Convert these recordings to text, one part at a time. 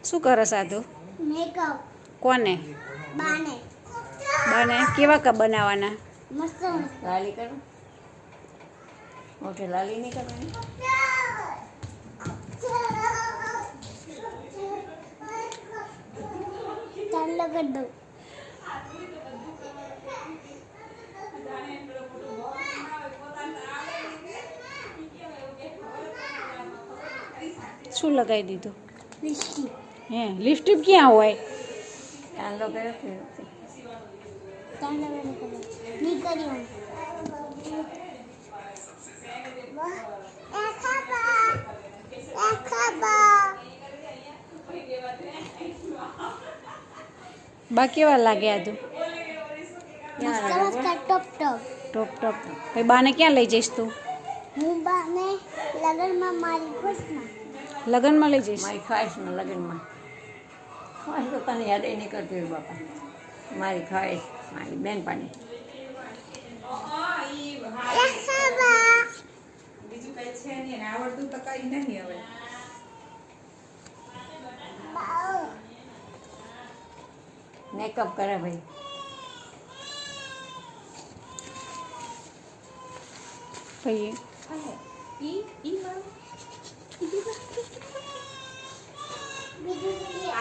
શું કરે સાધુ? મેકઅપ. કોને? બાને. બાને કેવા કપ બનાવવાના? મસ્ત મસ્ત. લાલી કરો. મોટે લાલી નહીં કરવાની. ચાલો કરી દઉં. શું લગાવી દીધું? લિપસ્ટિક. હે લિપસ્ટિક ક્યાં હોય? ચાંદલો કર્યો કે ચાલો કરી દઉં. ની કર્યું. બા કેવા લાગ્યા તું? મસ્ત મસ્ત ટોપ ટોપ. ટોપ ટોપ. ભાઈ બાને ક્યાં લઈ જઈશ તું? હું બાને લગનમાં મારી ખુશમાં. લગ્નમાં લઈ જઈશ? મારી ખ્વાહિશમાં લગ્નમાં ખ્વાહિશ તો તને યાદ નહીં કરતી હોય બાપા. મારી ખ્વાહિશ મારી બેનપાની. બીજું કઈ છે નહીં ને આવડતું તો કઈ નહીં હવે. મેકઅપ કરે ભાઈ. ભાઈ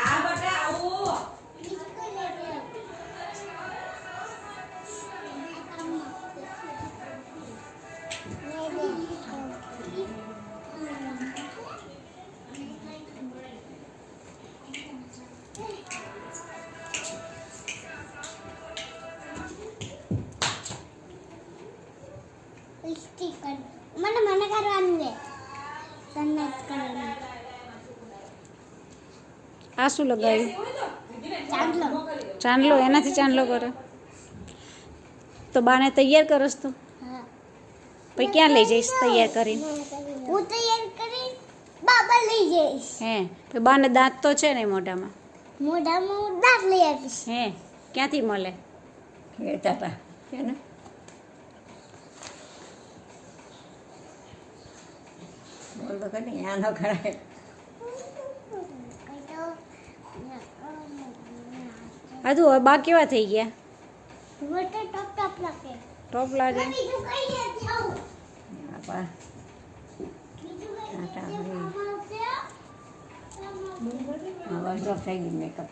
આ બટા આવો. મને મને કરવાનું છે સન્નત કરવાનું. આ શું લગાવ્યું? ચાંદલો. ચાંદલો? એનાથી ચાંદલો કરે તો બાને તૈયાર કરસ તું? હા. પછી ક્યાં લઈ જઈશ તૈયાર કરીને? હું તૈયાર કરી બાબા લઈ જઈશ. હે પછી બાને દાંત તો છે ને મોઢામાં? મોઢામાં હું દાંત લઈ આપીશ. હે ક્યાંથી મળે? કહેતા હતા છે ને. બોલ તો કરી આ ન કરાય. આ તું હવે બા કેવા થઈ ગયા? મોટો ટોપ ટોપ લાગે. ટોપ લાગે? બીજું કઈ નથી આવું. બાપા બીજું કઈ ટાટા નથી આવું. હવે થઈ ગયું મેકઅપ.